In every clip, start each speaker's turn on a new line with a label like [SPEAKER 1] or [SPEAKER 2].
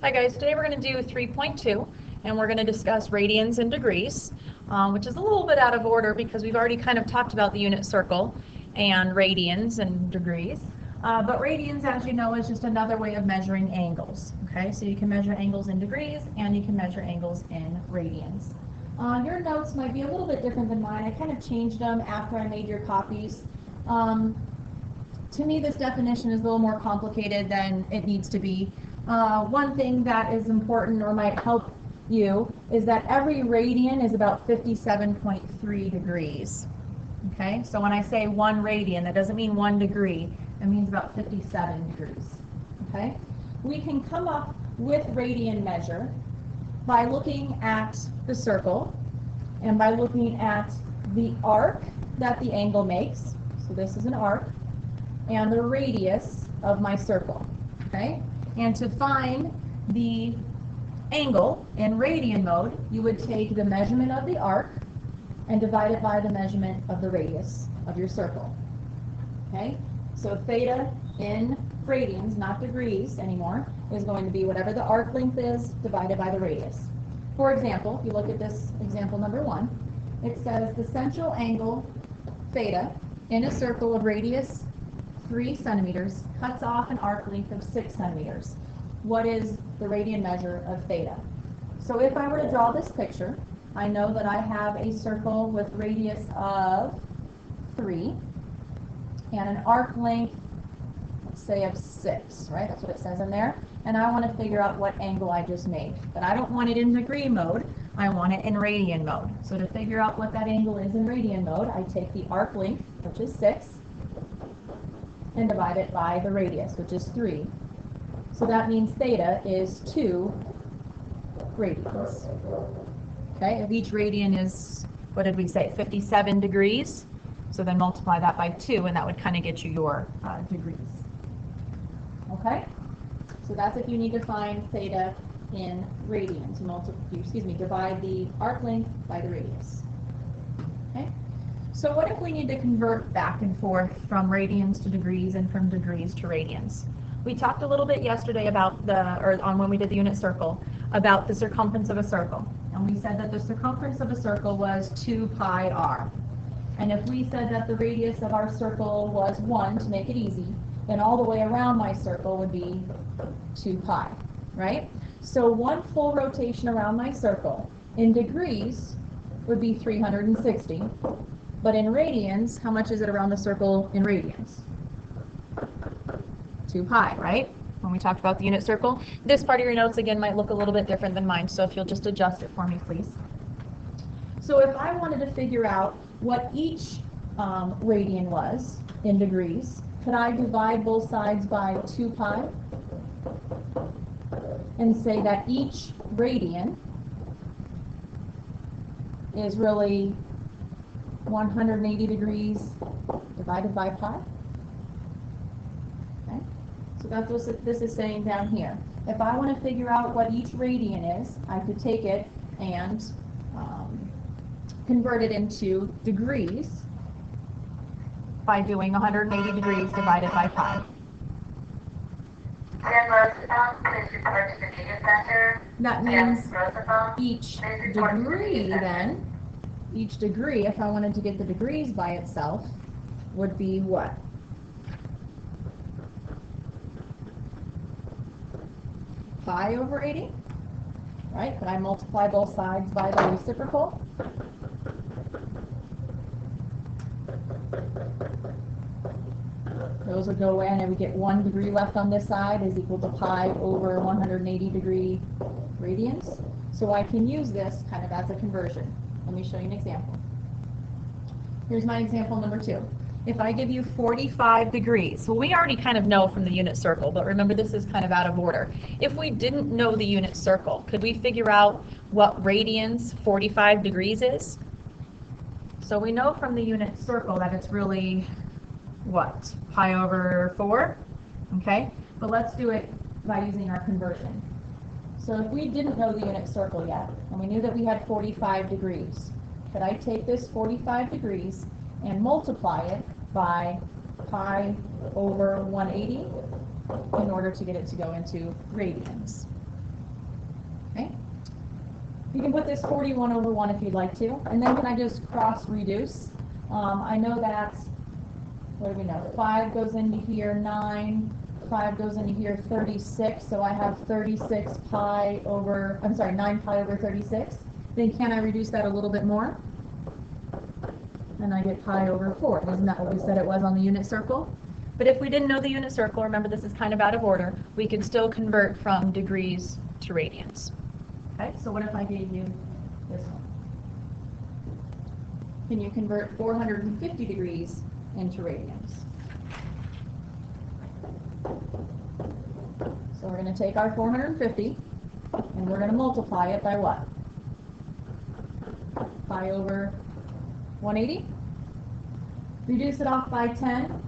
[SPEAKER 1] Hi guys, today we're going to do 3.2 and we're going to discuss radians and degrees, which is a little bit out of order because we've already kind of talked about the unit circle and radians and degrees. But radians, as you know, is just another way of measuring angles. Okay, so you can measure angles in degrees and you can measure angles in radians. Your notes might be a little bit different than mine. I kind of changed them after I made your copies. To me, this definition is a little more complicated than it needs to be. One thing that is important or might help you is that every radian is about 57.3 degrees. Okay, so when I say 1 radian, that doesn't mean 1 degree. It means about 57 degrees. Okay, we can come up with radian measure by looking at the circle and by looking at the arc that the angle makes. So this is an arc, and the radius of my circle. Okay, and to find the angle in radian mode, you would take the measurement of the arc and divide it by the measurement of the radius of your circle. Okay, so theta in radians, not degrees anymore, is going to be whatever the arc length is divided by the radius. For example, if you look at this example number 1, it says the central angle theta in a circle of radius 3 centimeters cuts off an arc length of 6 centimeters. What is the radian measure of theta? So if I were to draw this picture, I know that I have a circle with radius of 3 and an arc length, let's say, of 6, right? That's what it says in there. And I want to figure out what angle I just made. But I don't want it in degree mode. I want it in radian mode. So to figure out what that angle is in radian mode, I take the arc length, which is 6, and divide it by the radius, which is 3. So that means theta is 2 radians. Okay, if each radian is, what did we say, 57 degrees? So then multiply that by 2, and that would kind of get you your degrees. Okay, so that's if you need to find theta in radians. Divide the arc length by the radius. Okay. So what if we need to convert back and forth from radians to degrees and from degrees to radians? We talked a little bit yesterday about when we did the unit circle, about the circumference of a circle. And we said that the circumference of a circle was 2 pi r. And if we said that the radius of our circle was 1, to make it easy, then all the way around my circle would be 2 pi, right? So 1 full rotation around my circle in degrees would be 360. But in radians, how much is it around the circle in radians? 2 pi, right? When we talked about the unit circle. This part of your notes, again, might look a little bit different than mine, so if you'll just adjust it for me, please. So if I wanted to figure out what each radian was in degrees, could I divide both sides by 2 pi and say that each radian is really 180 degrees divided by pi? Okay, so that's what this is saying down here. If I want to figure out what each radian is, I could take it and convert it into degrees by doing 180 degrees divided by pi. That means each degree then, each degree, if I wanted to get the degrees by itself, would be what? Pi over 80, right? Could I multiply both sides by the reciprocal? Those would go away, and I would get 1 degree left on this side is equal to pi over 180 degree radians. So I can use this kind of as a conversion. Let me show you an example. Here's my example number 2. If I give you 45 degrees, well, we already kind of know from the unit circle, but remember this is kind of out of order. If we didn't know the unit circle, could we figure out what radians 45 degrees is? So we know from the unit circle that it's really, what, pi over 4? Okay, but let's do it by using our conversion. So if we didn't know the unit circle yet, and we knew that we had 45 degrees, could I take this 45 degrees and multiply it by pi over 180 in order to get it to go into radians? Okay. You can put this 41 over 1 if you'd like to, and then can I just cross reduce? I know that, what do we know? 5 goes into here, 9, 5 goes into here, 36, so I have 36 pi over, I'm sorry, 9 pi over 36. Then can I reduce that a little bit more? And I get pi over 4. Isn't that what we said it was on the unit circle? But if we didn't know the unit circle, remember this is kind of out of order, we can still convert from degrees to radians. Okay, so what if I gave you this one? Can you convert 450 degrees into radians? So we're going to take our 450 and we're going to multiply it by what? Pi over 180. Reduce it off by 10.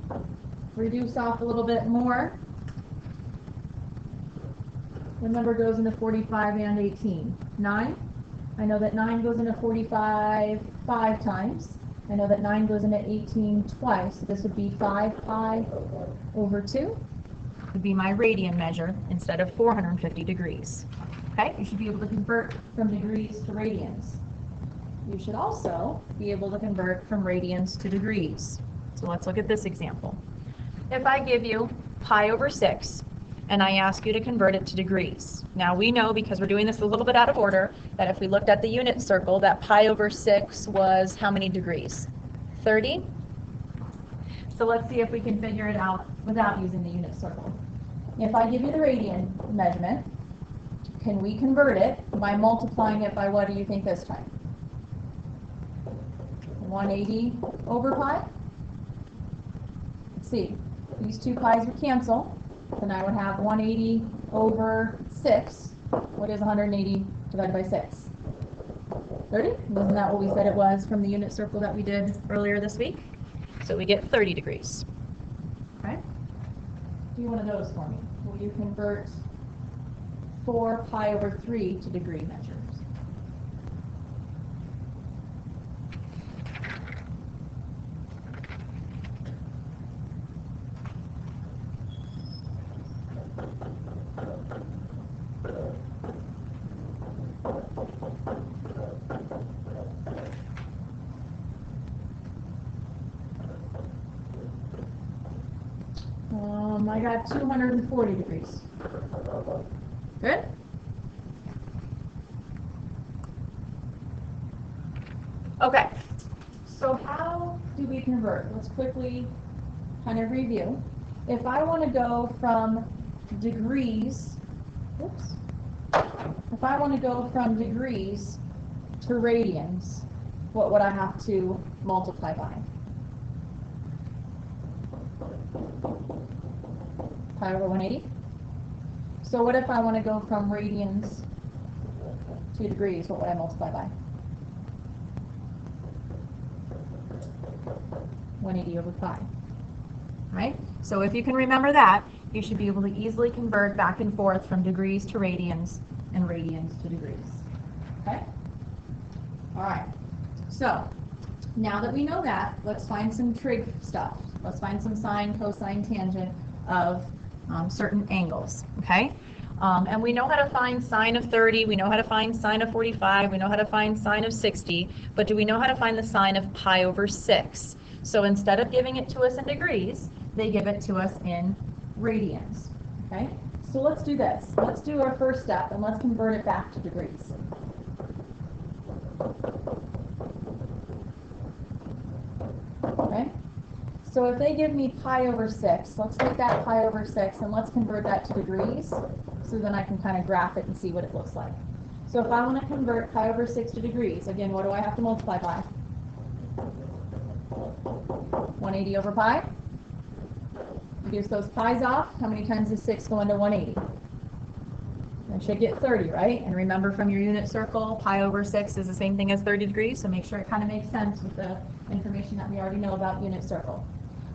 [SPEAKER 1] Reduce off a little bit more. The number goes into 45 and 18. 9. I know that 9 goes into 45 5 times. I know that 9 goes into 18 twice. This would be 5 pi over 2. Would be my radian measure instead of 450 degrees. Okay, you should be able to convert from degrees to radians. You should also be able to convert from radians to degrees. So let's look at this example. If I give you pi over 6 and I ask you to convert it to degrees. Now we know, because we're doing this a little bit out of order, that if we looked at the unit circle, that pi over 6 was how many degrees? 30? So let's see if we can figure it out without using the unit circle. If I give you the radian measurement, can we convert it by multiplying it by what do you think this time? 180 over pi? Let's see. These two pi's would cancel. Then I would have 180 over 6. What is 180 divided by 6? 30? Isn't that what we said it was from the unit circle that we did earlier this week? So we get 30 degrees. Okay? Do one of those for me. Will you convert 4 pi over 3 to degree measures? I got 240 degrees. Good? Okay, so how do we convert? Let's quickly kind of review. If I want to go from degrees, if I want to go from degrees to radians, what would I have to multiply by? Pi over 180. So what if I want to go from radians to degrees? What would I multiply by? 180 over pi. Right? So if you can remember that, you should be able to easily convert back and forth from degrees to radians and radians to degrees. Okay? All right. So now that we know that, let's find some trig stuff. Let's find some sine, cosine, tangent of certain angles. Okay? And we know how to find sine of 30, we know how to find sine of 45, we know how to find sine of 60, but do we know how to find the sine of pi over 6? So instead of giving it to us in degrees, they give it to us in radians. Okay? So let's do this. Let's do our first step and let's convert it back to degrees. Okay? So if they give me pi over 6, let's take that pi over 6 and let's convert that to degrees, so then I can kind of graph it and see what it looks like. So if I want to convert pi over 6 to degrees, again, what do I have to multiply by? 180 over pi. Reduce those pi's off. How many times does 6 go into 180? I should get 30, right? And remember from your unit circle, pi over 6 is the same thing as 30 degrees, so make sure it kind of makes sense with the information that we already know about unit circle.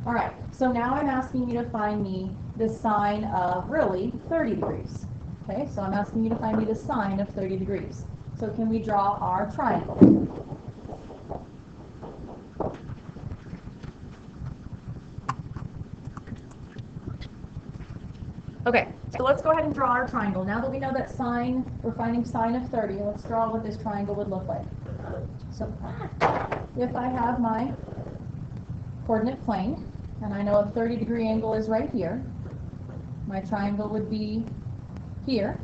[SPEAKER 1] All right, so now I'm asking you to find me the sine of really 30 degrees. Okay, so I'm asking you to find me the sine of 30 degrees. So can we draw our triangle? Okay, So let's go ahead and draw our triangle. Now that we know that sine, we're finding sine of 30, let's draw what this triangle would look like. So if I have my coordinate plane, and I know a 30-degree angle is right here, my triangle would be here.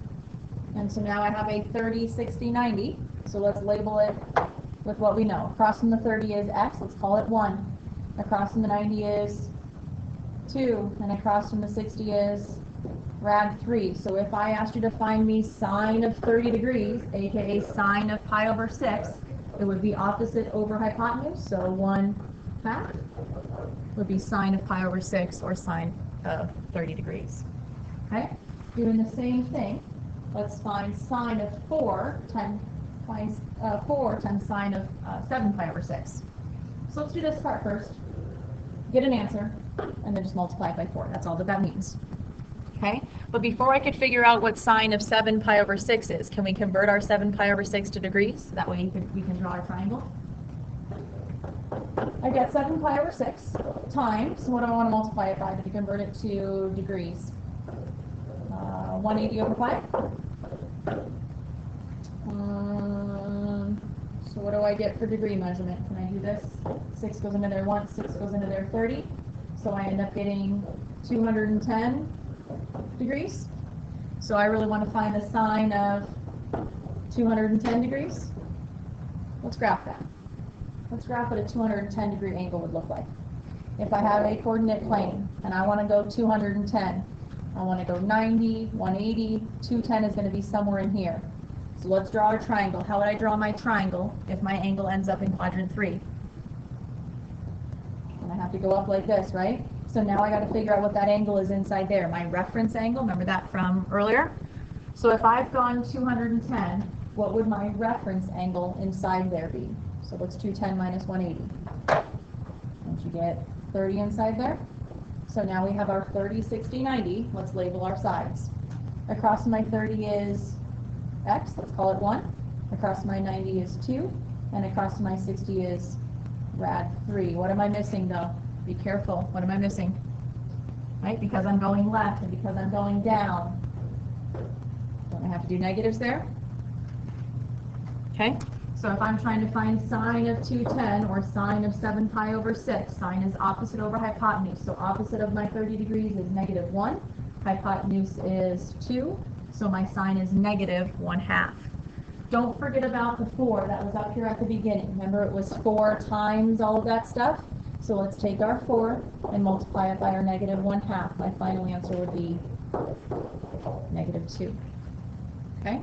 [SPEAKER 1] And so now I have a 30, 60, 90. So let's label it with what we know. Across from the 30 is x, let's call it 1. Across from the 90 is 2, and across from the 60 is rad 3. So if I asked you to find me sine of 30 degrees, aka sine of pi over 6, it would be opposite over hypotenuse, so 1/2 would be sine of pi over 6, or sine of 30 degrees. Okay? Doing the same thing, let's find sine of 4 times sine of 7 pi over 6. So let's do this part first. Get an answer, and then just multiply it by 4. That's all that means. Okay? But before I could figure out what sine of 7 pi over 6 is, can we convert our 7 pi over 6 to degrees? That way we can draw our triangle. I get 7 pi over 6 times, what do I want to multiply it by to convert it to degrees? 180 over pi. So what do I get for degree measurement? Can I do this? 6 goes into there once, 6 goes into there 30. So I end up getting 210 degrees. So I really want to find the sine of 210 degrees. Let's graph that. Let's graph what a 210 degree angle would look like. If I have a coordinate plane and I want to go 210, I want to go 90, 180, 210 is going to be somewhere in here. So let's draw our triangle. How would I draw my triangle if my angle ends up in quadrant 3? And I have to go up like this, right? So now I got to figure out what that angle is inside there. My reference angle, remember that from earlier? So if I've gone 210, what would my reference angle inside there be? So what's 210 minus 180? Don't you get 30 inside there? So now we have our 30, 60, 90. Let's label our sides. Across my 30 is x, let's call it 1. Across my 90 is 2. And across my 60 is rad 3. What am I missing though? Be careful. What am I missing? Right? Because I'm going left and because I'm going down. Don't I have to do negatives there? Okay. So if I'm trying to find sine of 210 or sine of 7 pi over 6, sine is opposite over hypotenuse. So opposite of my 30 degrees is -1. Hypotenuse is 2. So my sine is -1/2. Don't forget about the 4 that was up here at the beginning. Remember it was 4 times all of that stuff? So let's take our 4 and multiply it by our -1/2. My final answer would be -2. Okay?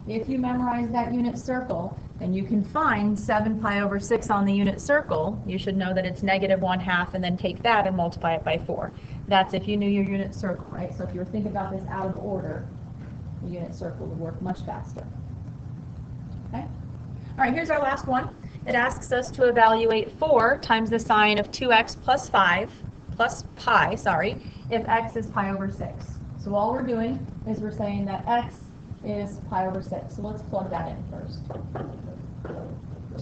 [SPEAKER 1] If you memorize that unit circle, then you can find 7 pi over 6 on the unit circle. You should know that it's -1/2 and then take that and multiply it by 4. That's if you knew your unit circle, right? So if you were thinking about this out of order, the unit circle would work much faster. Okay? All right, here's our last one. It asks us to evaluate 4 times the sine of 2x plus pi, if x is pi over 6. So all we're doing is we're saying that x is pi over 6. So let's plug that in first.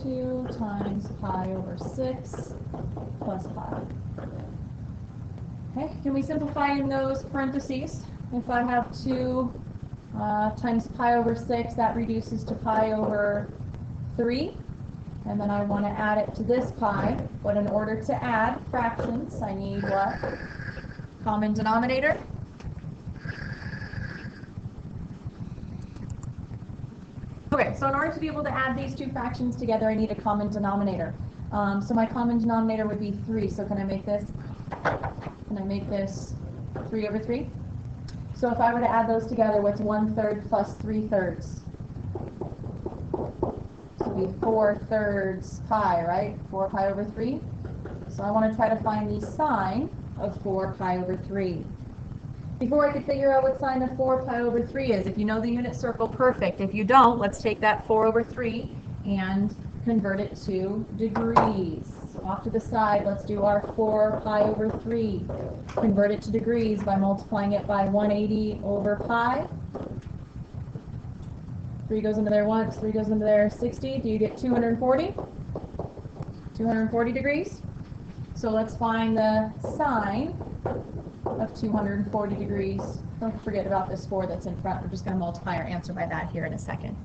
[SPEAKER 1] 2 times pi over 6 plus pi. Okay, can we simplify in those parentheses? If I have 2 times pi over 6, that reduces to pi over 3. And then I want to add it to this pi. But in order to add fractions, I need what? Common denominator. Okay, so in order to be able to add these two fractions together, I need a common denominator. So my common denominator would be 3. So can I make this 3 over 3? So if I were to add those together, what's 1/3 plus 3/3? So it would be 4/3 pi, right? 4 pi over 3. So I want to try to find the sine of 4 pi over 3. Before I could figure out what sine of 4 pi over 3 is, if you know the unit circle, perfect. If you don't, let's take that 4 over 3 and convert it to degrees. Off to the side, let's do our 4 pi over 3. Convert it to degrees by multiplying it by 180 over pi. 3 goes into there once, 3 goes into there 60. Do you get 240? 240 degrees. So let's find the sine of 240 degrees. Don't forget about this 4 that's in front. We're just going to multiply our answer by that here in a second.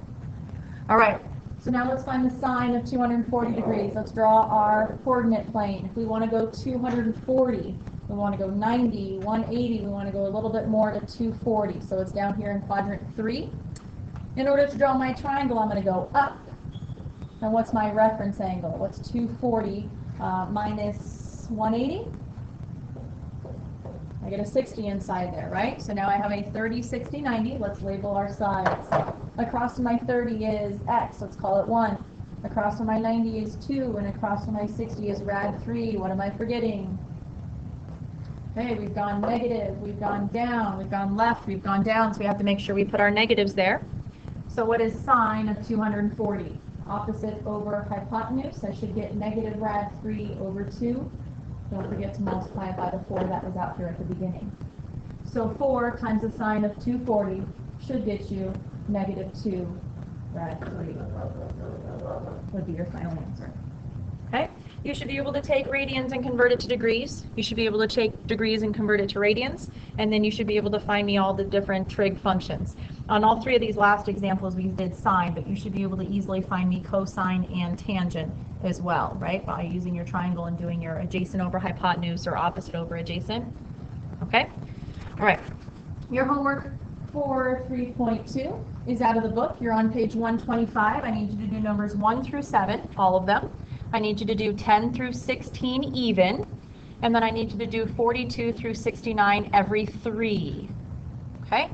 [SPEAKER 1] All right, so now let's find the sine of 240 degrees. Let's draw our coordinate plane. If we want to go 240, we want to go 90, 180, we want to go a little bit more to 240. So it's down here in quadrant 3. In order to draw my triangle, I'm going to go up. And what's my reference angle? What's 240 minus 180? I get a 60 inside there, right? So now I have a 30, 60, 90. Let's label our sides. Across from my 30 is x. Let's call it 1. Across from my 90 is 2. And across from my 60 is rad 3. What am I forgetting? Okay, we've gone negative. We've gone down. We've gone left. We've gone down. So we have to make sure we put our negatives there. So what is sine of 240? Opposite over hypotenuse. I should get negative rad 3 over 2. Don't forget to multiply it by the 4 that was out here at the beginning. So 4 times the sine of 240 should get you negative 2 rad 3 would be your final answer. Okay? You should be able to take radians and convert it to degrees. You should be able to take degrees and convert it to radians. And then you should be able to find me all the different trig functions. On all 3 of these last examples, we did sine, but you should be able to easily find me cosine and tangent as well, right? By using your triangle and doing your adjacent over hypotenuse or opposite over adjacent. Okay? All right. Your homework for 3.2 is out of the book. You're on page 125. I need you to do numbers 1 through 7, all of them. I need you to do 10 through 16 even. And then I need you to do 42 through 69 every 3. Okay?